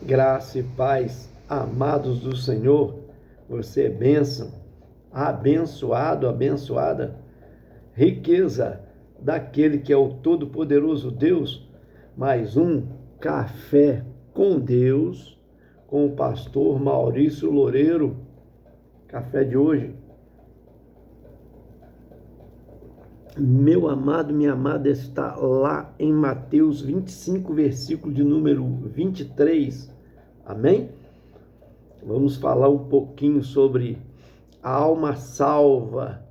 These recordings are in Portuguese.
Graça e paz, amados do Senhor, você é bênção, abençoado, abençoada, riqueza daquele que é o Todo-Poderoso Deus, mais um Café com Deus, com o pastor Maurício Loureiro. Café de hoje. Meu amado, minha amada, está lá em Mateus 25, versículo de número 23. Amém? Vamos falar um pouquinho sobre a alma salva.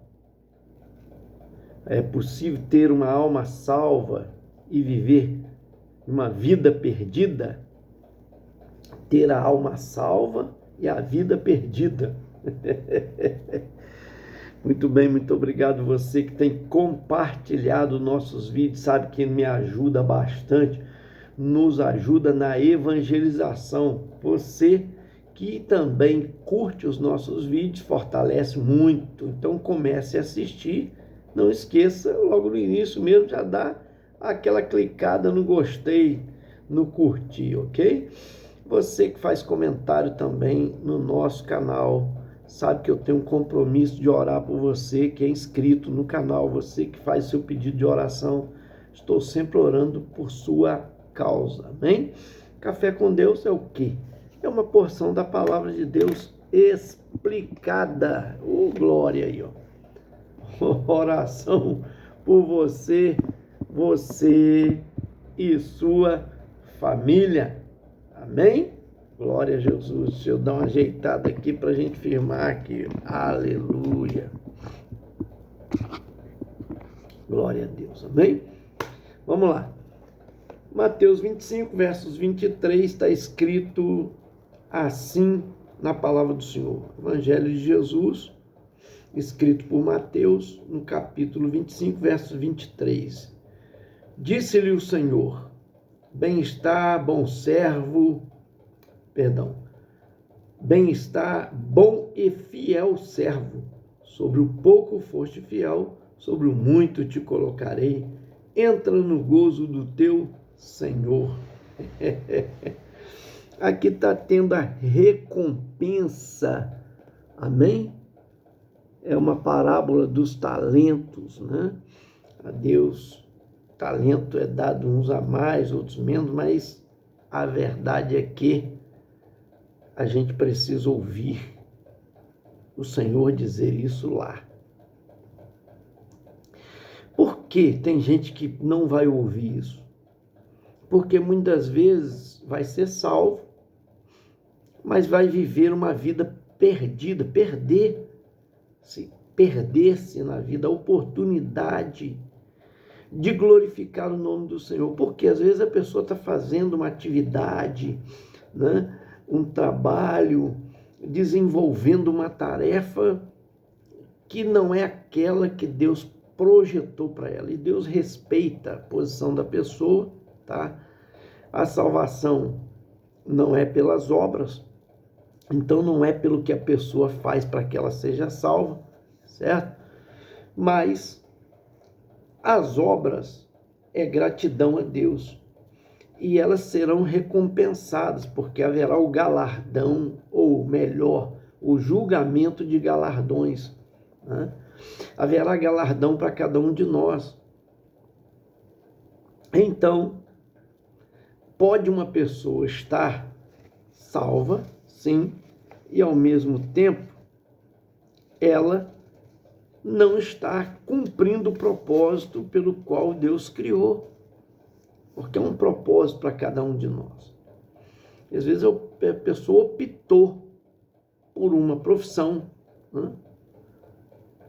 É possível ter uma alma salva e viver uma vida perdida? Ter a alma salva e a vida perdida. Muito bem, muito obrigado você que tem compartilhado nossos vídeos, sabe que me ajuda bastante, nos ajuda na evangelização. Você que também curte os nossos vídeos, fortalece muito. Então comece a assistir, não esqueça, logo no início mesmo, já dá aquela clicada no gostei, no curtir, ok? Você que faz comentário também no nosso canal, sabe que eu tenho um compromisso de orar por você que é inscrito no canal, você que faz seu pedido de oração, estou sempre orando por sua causa, amém? Café com Deus é o quê? É uma porção da palavra de Deus explicada. Glória aí, ó. Oração por você, você e sua família, amém? Glória a Jesus. Deixa eu dar uma ajeitada aqui para a gente firmar aqui. Aleluia. Glória a Deus. Amém? Vamos lá. Mateus 25, versos 23, está escrito assim na palavra do Senhor. Evangelho de Jesus, escrito por Mateus, no capítulo 25, versos 23. Disse-lhe o Senhor: bem-estar, bem-estar, bom e fiel servo. Sobre o pouco foste fiel, sobre o muito te colocarei. Entra no gozo do teu Senhor. Aqui está tendo a recompensa. Amém? É uma parábola dos talentos, né? A Deus, talento é dado uns a mais, outros menos, mas a verdade é que a gente precisa ouvir o Senhor dizer isso lá. Por que tem gente que não vai ouvir isso? Porque muitas vezes vai ser salvo, mas vai viver uma vida perdida, perder-se na vida, a oportunidade de glorificar o nome do Senhor. Porque às vezes a pessoa está fazendo uma atividade, né? Um trabalho, desenvolvendo uma tarefa que não é aquela que Deus projetou para ela. E Deus respeita a posição da pessoa, tá? A salvação não é pelas obras, então não é pelo que a pessoa faz para que ela seja salva, certo? Mas as obras é gratidão a Deus. E elas serão recompensadas, porque haverá o galardão, ou melhor, o julgamento de galardões, né? Haverá galardão para cada um de nós. Então, pode uma pessoa estar salva, sim, e ao mesmo tempo, ela não está cumprindo o propósito pelo qual Deus criou. Porque é um propósito para cada um de nós. Às vezes a pessoa optou por uma profissão, né?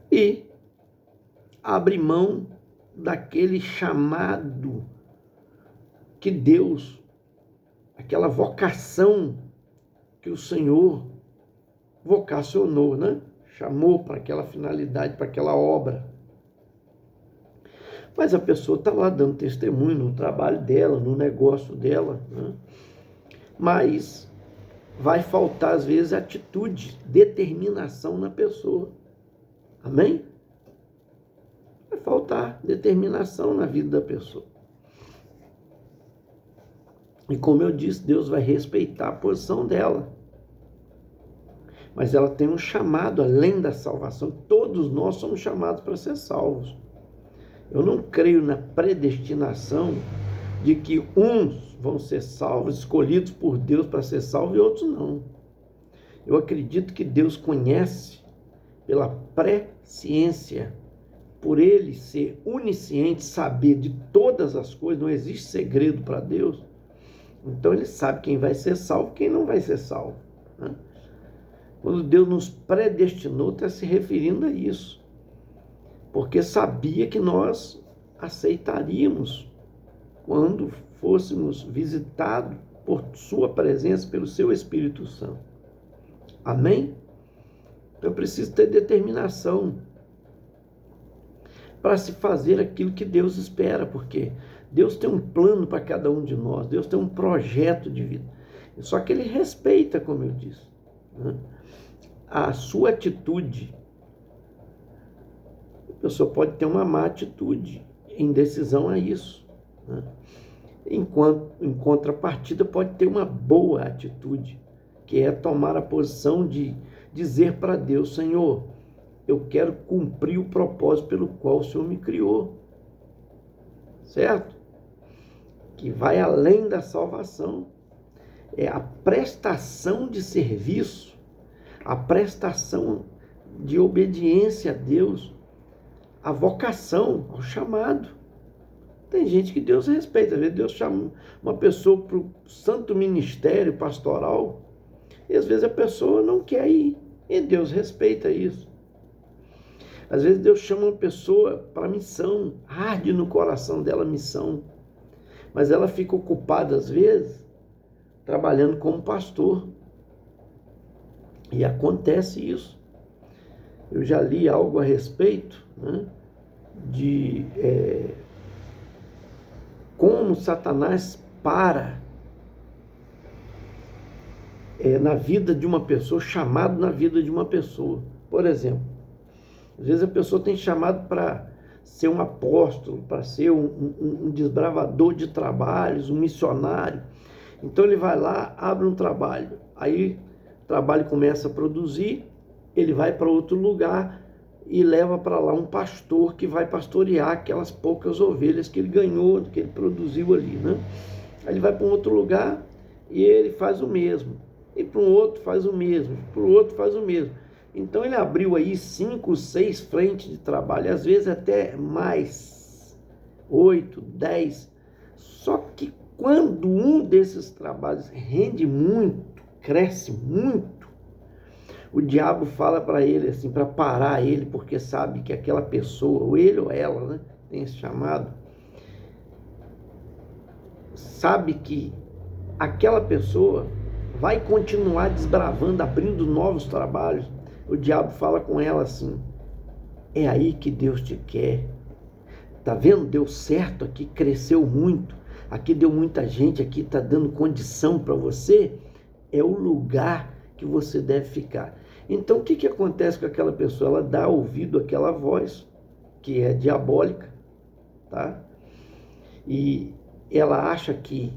E abre mão daquele chamado que Deus, aquela vocação que o Senhor vocacionou, né? Chamou para aquela finalidade, para aquela obra. Mas a pessoa está lá dando testemunho no trabalho dela, no negócio dela, né? Mas vai faltar, às vezes, atitude, determinação na pessoa. Amém? Vai faltar determinação na vida da pessoa. E como eu disse, Deus vai respeitar a posição dela. Mas ela tem um chamado além da salvação. Todos nós somos chamados para ser salvos. Eu não creio na predestinação de que uns vão ser salvos, escolhidos por Deus para ser salvos, e outros não. Eu acredito que Deus conhece pela presciência, por Ele ser onisciente, saber de todas as coisas, não existe segredo para Deus. Então Ele sabe quem vai ser salvo e quem não vai ser salvo, né? Quando Deus nos predestinou, está se referindo a isso, porque sabia que nós aceitaríamos quando fôssemos visitados por sua presença, pelo seu Espírito Santo. Amém? Então eu preciso ter determinação para se fazer aquilo que Deus espera, porque Deus tem um plano para cada um de nós, Deus tem um projeto de vida, só que Ele respeita, como eu disse, né, a sua atitude. A pessoa pode ter uma má atitude em decisão a isso, né? Em contrapartida, pode ter uma boa atitude, que é tomar a posição de dizer para Deus: Senhor, eu quero cumprir o propósito pelo qual o Senhor me criou, certo? Que vai além da salvação, é a prestação de serviço, a prestação de obediência a Deus, a vocação, ao chamado. Tem gente que Deus respeita, às vezes Deus chama uma pessoa para o santo ministério pastoral, e às vezes a pessoa não quer ir, e Deus respeita isso. Às vezes Deus chama uma pessoa para a missão, arde no coração dela a missão, mas ela fica ocupada às vezes trabalhando como pastor, e acontece isso. Eu já li algo a respeito, né, de como Satanás para na vida de uma pessoa, chamado na vida de uma pessoa. Por exemplo, às vezes a pessoa tem chamado para ser um apóstolo, para ser um desbravador de trabalhos, um missionário. Então ele vai lá, abre um trabalho, aí o trabalho começa a produzir, ele vai para outro lugar e leva para lá um pastor que vai pastorear aquelas poucas ovelhas que ele ganhou, que ele produziu ali, né? Aí ele vai para um outro lugar e ele faz o mesmo, e para um outro faz o mesmo, para o outro faz o mesmo. Então ele abriu aí 5, 6 frentes de trabalho, às vezes até mais, 8, 10. Só que quando um desses trabalhos rende muito, cresce muito, o diabo fala para ele assim, para parar ele, porque sabe que aquela pessoa, ou ele ou ela, né, tem esse chamado, sabe que aquela pessoa vai continuar desbravando, abrindo novos trabalhos. O diabo fala com ela assim: é aí que Deus te quer. Tá vendo? Deu certo aqui, cresceu muito. Aqui deu muita gente, aqui está dando condição para você. É o lugar que você deve ficar. Então, o que acontece com aquela pessoa? Ela dá ouvido àquela voz, que é diabólica, tá? E ela acha que,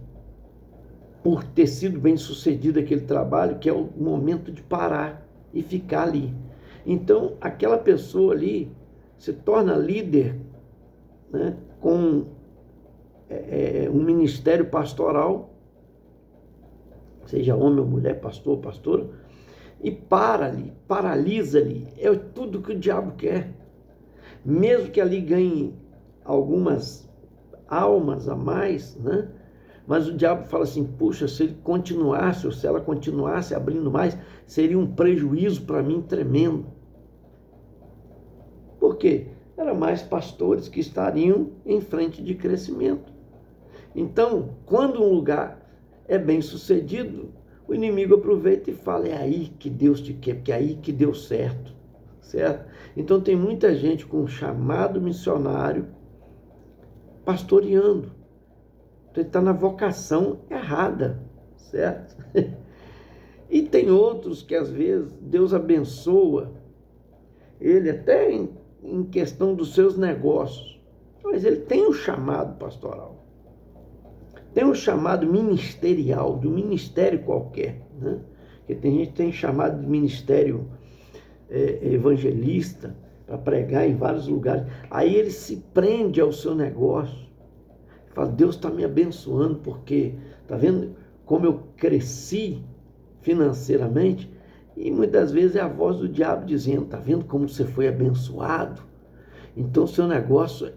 por ter sido bem sucedido aquele trabalho, que é o momento de parar e ficar ali. Então, aquela pessoa ali se torna líder, né, com um ministério pastoral, seja homem ou mulher, pastor, pastora, e para ali, paralisa ali. É tudo que o diabo quer. Mesmo que ali ganhe algumas almas a mais, né? Mas o diabo fala assim: puxa, se ele continuasse, ou se ela continuasse abrindo mais, seria um prejuízo para mim tremendo. Por quê? Era mais pastores que estariam em frente de crescimento. Então, quando um lugar é bem sucedido, o inimigo aproveita e fala: é aí que Deus te quer, porque é aí que deu certo, certo? Então tem muita gente com um chamado missionário pastoreando. Então ele está na vocação errada, certo? E tem outros que às vezes Deus abençoa ele até em questão dos seus negócios, mas ele tem um chamado pastoral. Tem um chamado ministerial, de um ministério qualquer, né? Porque tem gente que tem chamado de ministério evangelista, para pregar em vários lugares. Aí ele se prende ao seu negócio. Fala, Deus está me abençoando, porque, está vendo como eu cresci financeiramente? E muitas vezes é a voz do diabo dizendo, está vendo como você foi abençoado? Então o seu negócio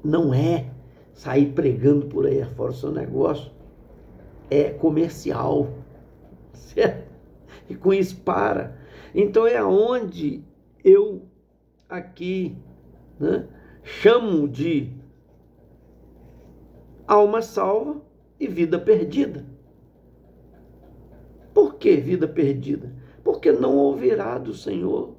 não é sair pregando por aí afora, o seu negócio é comercial, certo? E com isso para. Então é aonde eu aqui, né, chamo de alma salva e vida perdida. Por que vida perdida? Porque não ouvirá do Senhor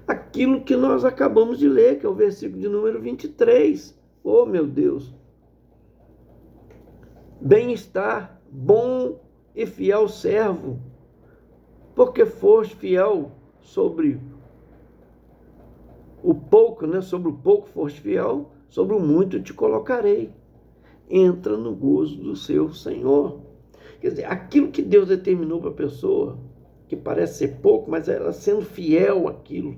aquilo que nós acabamos de ler, que é o versículo de número 23. Oh, meu Deus! Bem-estar, bom e fiel servo, porque foste fiel sobre o pouco, né? Sobre o pouco foste fiel, sobre o muito te colocarei. Entra no gozo do seu Senhor. Quer dizer, aquilo que Deus determinou para a pessoa, que parece ser pouco, mas ela sendo fiel àquilo,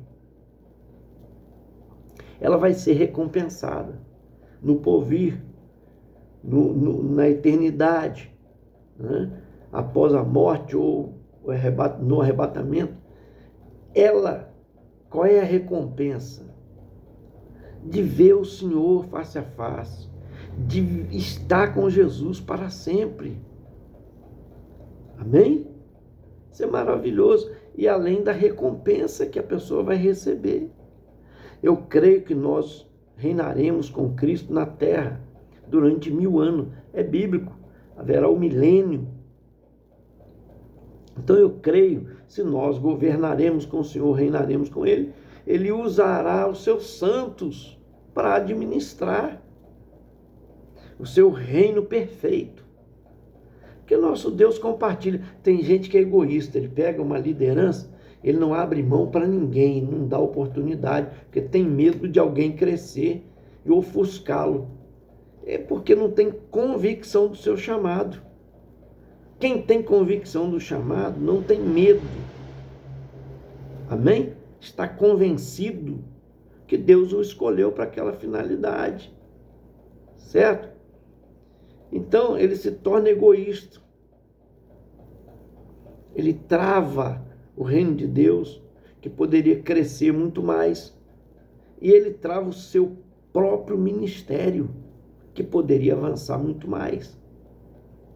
ela vai ser recompensada no porvir, na eternidade, né? Após a morte ou no arrebatamento. Qual é a recompensa? De ver o Senhor face a face, de estar com Jesus para sempre. Amém? Isso é maravilhoso. E além da recompensa que a pessoa vai receber. Eu creio que nós reinaremos com Cristo na terra durante 1000 anos. É bíblico. Haverá o milênio. Então eu creio, se nós governaremos com o Senhor, reinaremos com Ele, Ele usará os seus santos para administrar o seu reino perfeito. Porque nosso Deus compartilha. Tem gente que é egoísta, ele pega uma liderança, ele não abre mão para ninguém, não dá oportunidade, porque tem medo de alguém crescer e ofuscá-lo. É porque não tem convicção do seu chamado. Quem tem convicção do chamado não tem medo. Amém? Está convencido que Deus o escolheu para aquela finalidade. Certo? Então, ele se torna egoísta. Ele trava o reino de Deus, que poderia crescer muito mais. E ele trava o seu próprio ministério, que poderia avançar muito mais.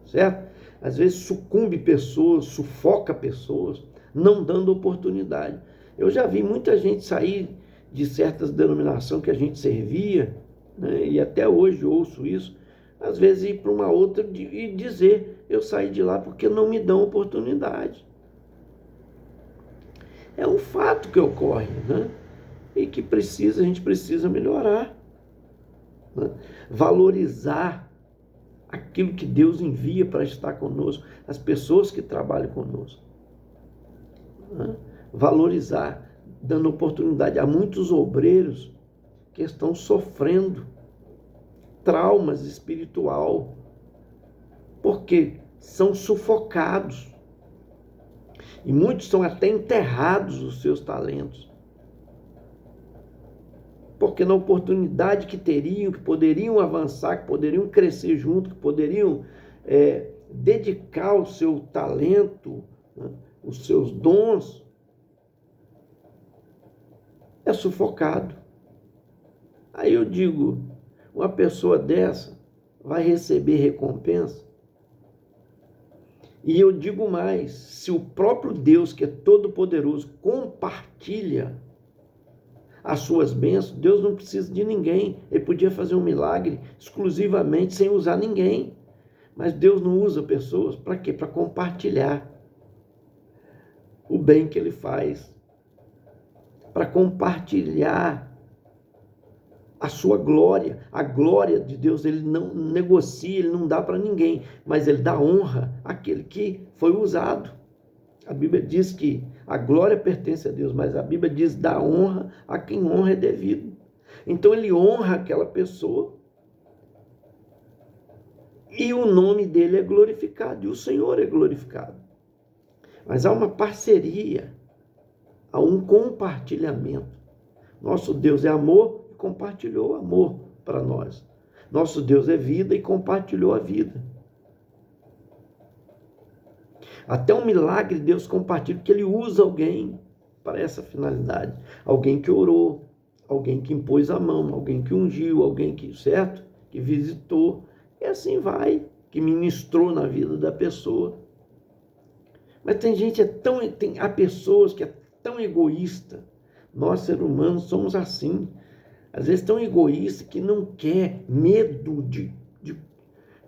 Certo? Às vezes sucumbe pessoas, sufoca pessoas, não dando oportunidade. Eu já vi muita gente sair de certas denominações que a gente servia, né, e até hoje ouço isso, às vezes ir para uma outra e dizer, eu saí de lá porque não me dão oportunidade. É um fato que ocorre, né? E que a gente precisa melhorar, né? Valorizar aquilo que Deus envia para estar conosco, as pessoas que trabalham conosco, né? Valorizar, dando oportunidade a muitos obreiros que estão sofrendo traumas espiritual, porque são sufocados. E muitos são até enterrados os seus talentos. Porque na oportunidade que teriam, que poderiam avançar, que poderiam crescer junto, que poderiam dedicar o seu talento, né, os seus dons, é sufocado. Aí eu digo, uma pessoa dessa vai receber recompensa? E eu digo mais, se o próprio Deus, que é todo-poderoso, compartilha as suas bênçãos, Deus não precisa de ninguém. Ele podia fazer um milagre exclusivamente sem usar ninguém. Mas Deus não usa pessoas para quê? Para compartilhar o bem que Ele faz. Para compartilhar a sua glória. A glória de Deus, Ele não negocia, Ele não dá para ninguém. Mas Ele dá honra àquele que foi usado. A Bíblia diz que a glória pertence a Deus, mas a Bíblia diz dá honra a quem honra é devido. Então Ele honra aquela pessoa e o nome dele é glorificado, e o Senhor é glorificado. Mas há uma parceria, há um compartilhamento. Nosso Deus é amor e compartilhou o amor para nós. Nosso Deus é vida e compartilhou a vida. Até um milagre Deus compartilha, porque Ele usa alguém para essa finalidade. Alguém que orou, alguém que impôs a mão, alguém que ungiu, alguém que, certo? Que visitou. E assim vai, que ministrou na vida da pessoa. Mas tem gente, há pessoas que é tão egoísta. Nós, seres humanos, somos assim. Às vezes tão egoísta que não quer, medo de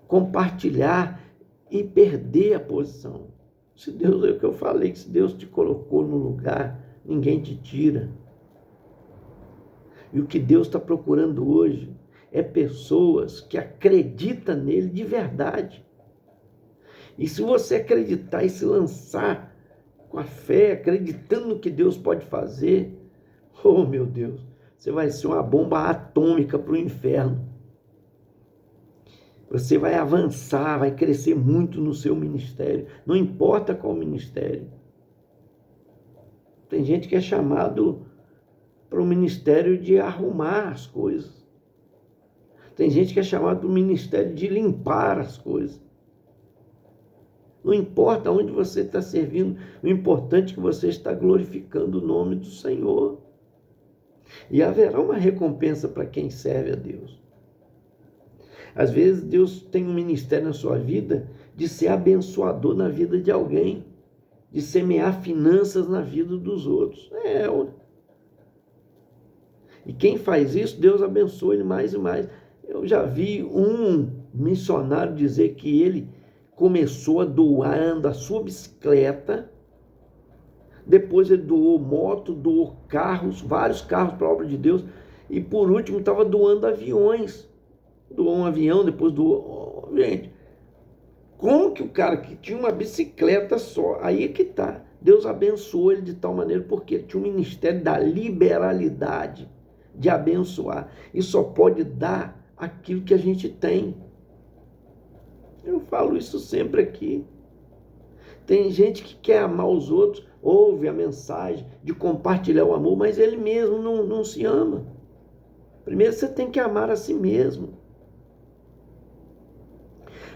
compartilhar e perder a posição. Se Deus, é o que eu falei, que se Deus te colocou no lugar, ninguém te tira. E o que Deus está procurando hoje é pessoas que acreditam nele de verdade. E se você acreditar e se lançar com a fé, acreditando no que Deus pode fazer, oh meu Deus, você vai ser uma bomba atômica para o inferno. Você vai avançar, vai crescer muito no seu ministério, não importa qual ministério. Tem gente que é chamado para o ministério de arrumar as coisas. Tem gente que é chamado para o ministério de limpar as coisas. Não importa onde você está servindo, o importante é que você está glorificando o nome do Senhor. E haverá uma recompensa para quem serve a Deus. Às vezes Deus tem um ministério na sua vida de ser abençoador na vida de alguém, de semear finanças na vida dos outros. E quem faz isso, Deus abençoa ele mais e mais. Eu já vi um missionário dizer que ele começou doando a sua bicicleta, depois ele doou moto, doou carros, vários carros para a obra de Deus, e por último estava doando aviões. Doou um avião, depois doou... Gente, como que o cara que tinha uma bicicleta só, aí é que está. Deus abençoou ele de tal maneira, porque ele tinha um ministério da liberalidade, de abençoar. E só pode dar aquilo que a gente tem. Eu falo isso sempre aqui. Tem gente que quer amar os outros, ouve a mensagem de compartilhar o amor, mas ele mesmo não se ama. Primeiro você tem que amar a si mesmo,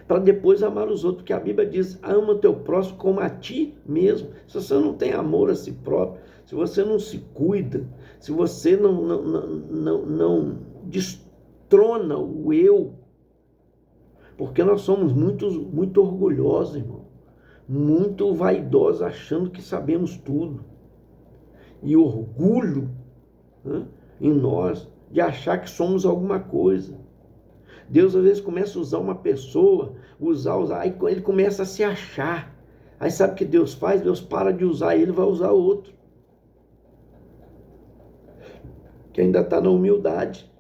para depois amar os outros, porque a Bíblia diz, ama o teu próximo como a ti mesmo. Se você não tem amor a si próprio, se você não se cuida, se você não destrona o eu, porque nós somos muito orgulhosos, irmão, muito vaidosos, achando que sabemos tudo, e orgulho, né, em nós, de achar que somos alguma coisa. Deus às vezes começa a usar uma pessoa, aí ele começa a se achar. Aí sabe o que Deus faz? Deus para de usar ele, vai usar outro. Que ainda está na humildade.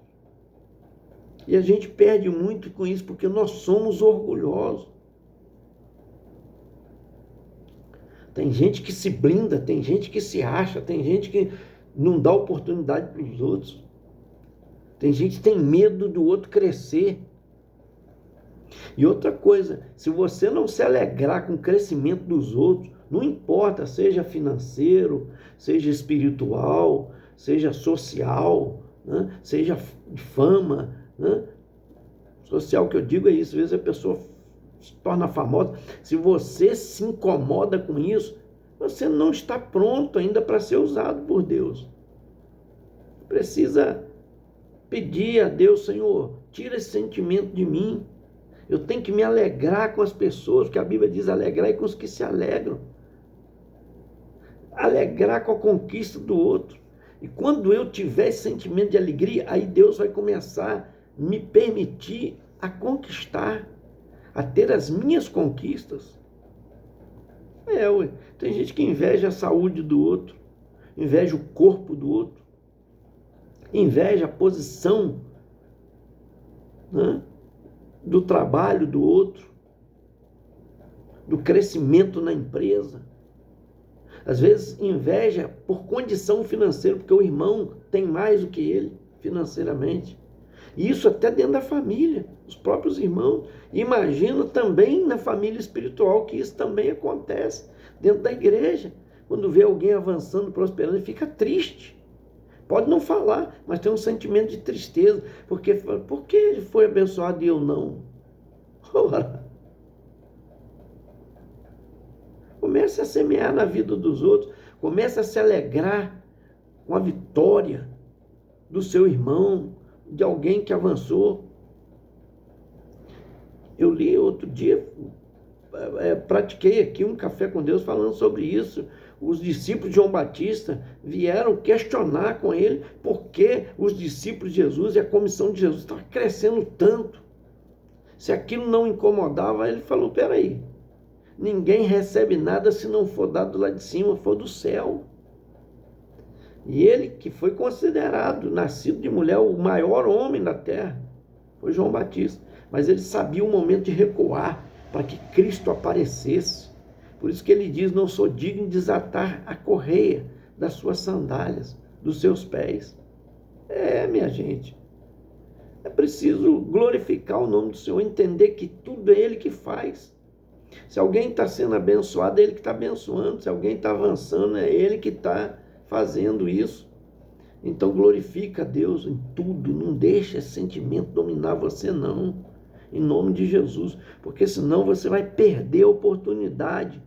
E a gente perde muito com isso, porque nós somos orgulhosos. Tem gente que se blinda, tem gente que se acha, tem gente que não dá oportunidade para os outros. Tem gente que tem medo do outro crescer. E outra coisa, se você não se alegrar com o crescimento dos outros, não importa, seja financeiro, seja espiritual, seja social, né, seja de fama, né? Social que eu digo é isso, às vezes a pessoa se torna famosa. Se você se incomoda com isso, você não está pronto ainda para ser usado por Deus. Precisa pedir a Deus, Senhor, tira esse sentimento de mim. Eu tenho que me alegrar com as pessoas, porque a Bíblia diz alegrar com os que se alegram. Alegrar com a conquista do outro. E quando eu tiver esse sentimento de alegria, aí Deus vai começar a me permitir a conquistar, a ter as minhas conquistas. Tem gente que inveja a saúde do outro, inveja o corpo do outro, inveja a posição, né, do trabalho do outro, do crescimento na empresa. Às vezes inveja por condição financeira, porque o irmão tem mais do que ele financeiramente. E isso até dentro da família, os próprios irmãos. Imagina também na família espiritual que isso também acontece dentro da igreja. Quando vê alguém avançando, prosperando, fica triste. Pode não falar, mas tem um sentimento de tristeza. Porque por que ele foi abençoado e eu não? Ora, comece a semear na vida dos outros. Comece a se alegrar com a vitória do seu irmão, de alguém que avançou. Eu li outro dia, pratiquei aqui um café com Deus falando sobre isso. Os discípulos de João Batista vieram questionar com ele por que os discípulos de Jesus e a comissão de Jesus estavam crescendo tanto. Se aquilo não incomodava, ele falou, peraí, ninguém recebe nada se não for dado lá de cima, for do céu. E ele, que foi considerado, nascido de mulher, o maior homem da terra, foi João Batista. Mas ele sabia o momento de recuar para que Cristo aparecesse. Por isso que ele diz, não sou digno de desatar a correia das suas sandálias, dos seus pés. Minha gente, é preciso glorificar o nome do Senhor, entender que tudo é Ele que faz. Se alguém está sendo abençoado, é Ele que está abençoando. Se alguém está avançando, é Ele que está fazendo isso. Então glorifica a Deus em tudo, não deixa esse sentimento dominar você não, em nome de Jesus, porque senão você vai perder a oportunidade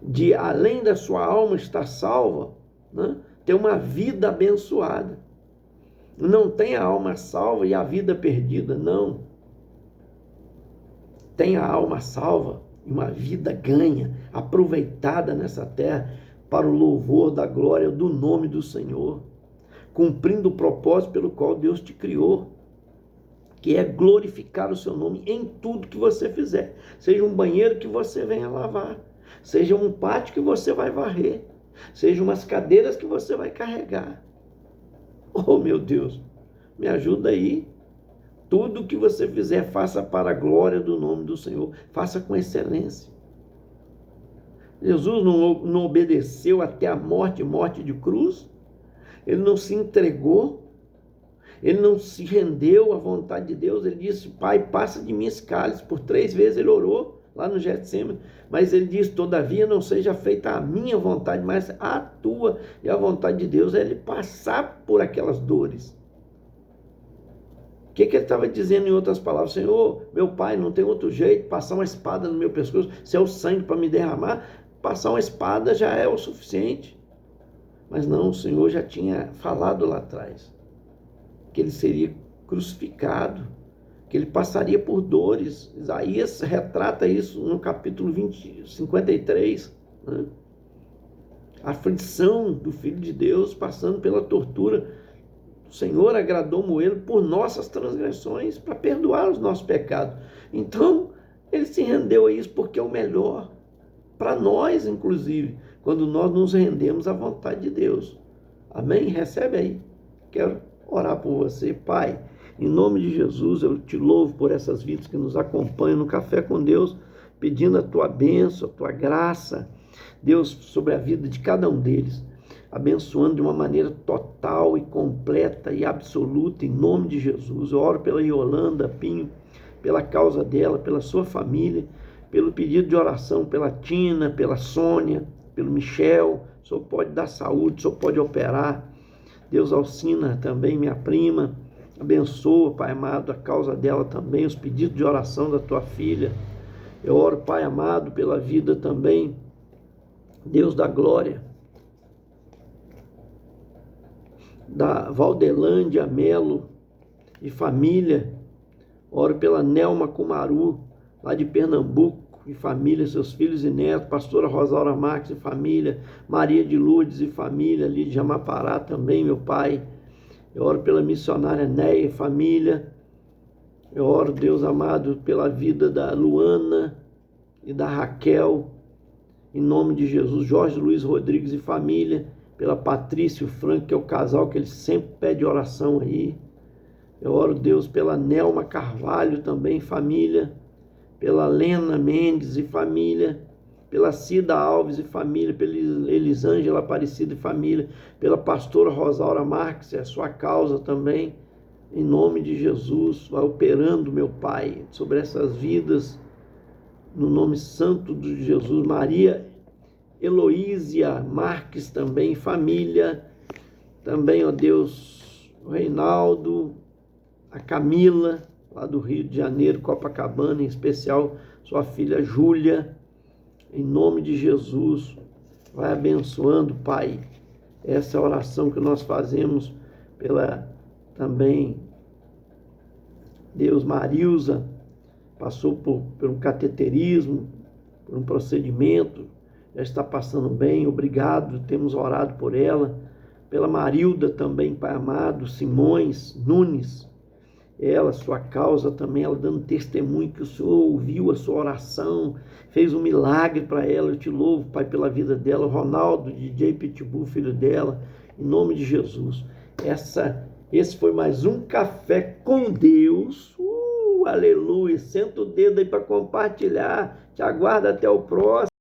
de, além da sua alma estar salva, né, ter uma vida abençoada. Não tem a alma salva e a vida perdida, não. Tem a alma salva e uma vida ganha, aproveitada nessa terra, para o louvor da glória do nome do Senhor, cumprindo o propósito pelo qual Deus te criou, que é glorificar o seu nome em tudo que você fizer. Seja um banheiro que você venha lavar, seja um pátio que você vai varrer, seja umas cadeiras que você vai carregar. Oh, meu Deus, me ajuda aí. Tudo que você fizer, faça para a glória do nome do Senhor, faça com excelência. Jesus não obedeceu até a morte de cruz, ele não se entregou, ele não se rendeu à vontade de Deus, ele disse, Pai, passa de mim esse cálice. Por 3 vezes ele orou lá no Getsêmani, mas ele disse, todavia não seja feita a minha vontade, mas a tua. E a vontade de Deus é ele passar por aquelas dores. O que ele estava dizendo em outras palavras? Senhor, meu Pai, não tem outro jeito, passar uma espada no meu pescoço, se é o sangue para me derramar, passar uma espada já é o suficiente. Mas não, o Senhor já tinha falado lá atrás, que ele seria crucificado, que ele passaria por dores. Isaías retrata isso no capítulo 53, né? A aflição do Filho de Deus passando pela tortura. O Senhor agradou moê-lo por nossas transgressões, para perdoar os nossos pecados. Então, ele se rendeu a isso porque é o melhor para nós, inclusive, quando nós nos rendemos à vontade de Deus. Amém? Recebe aí. Quero orar por você. Pai, em nome de Jesus, eu te louvo por essas vidas que nos acompanham no Café com Deus, pedindo a tua bênção, a tua graça, Deus, sobre a vida de cada um deles, abençoando de uma maneira total e completa e absoluta, em nome de Jesus. Eu oro pela Yolanda Pinho, pela causa dela, pela sua família, pelo pedido de oração pela Tina, pela Sônia, pelo Michel. O Senhor pode dar saúde, o Senhor pode operar. Deus, Alcina também, minha prima, abençoa, Pai amado, a causa dela também, os pedidos de oração da tua filha. Eu oro, Pai amado, pela vida também, Deus da glória, da Valdelândia Melo e família. Oro pela Nelma Kumaru, lá de Pernambuco, e família, seus filhos e netos, pastora Rosaura Marques e família, Maria de Lourdes e família, ali de Jamapará também, meu Pai. Eu oro pela missionária Néia e família. Eu oro, Deus amado, pela vida da Luana e da Raquel, em nome de Jesus. Jorge Luiz Rodrigues e família, pela Patrícia e o Franco, que é o casal que ele sempre pede oração aí. Eu oro, Deus, pela Nelma Carvalho também, família, pela Lena Mendes e família, pela Cida Alves e família, pela Elisângela Aparecida e família, pela pastora Rosaura Marques, é a sua causa também. Em nome de Jesus, vai operando, meu Pai, sobre essas vidas, no nome santo de Jesus. Maria Heloísia Marques também, família, também, ó Deus, o Reinaldo, a Camila, lá do Rio de Janeiro, Copacabana, em especial sua filha Júlia, em nome de Jesus, vai abençoando, Pai, essa oração que nós fazemos pela também, Deus, Marilza, passou por um cateterismo, por um procedimento, já está passando bem, obrigado, temos orado por ela, pela Marilda também, Pai amado, Simões Nunes, ela, sua causa também, ela dando testemunho que o Senhor ouviu a sua oração, fez um milagre para ela. Eu te louvo, Pai, pela vida dela. Ronaldo, DJ Pitbull, filho dela, em nome de Jesus. Esse foi mais um Café com Deus. Aleluia. Senta o dedo aí para compartilhar. Te aguardo até o próximo.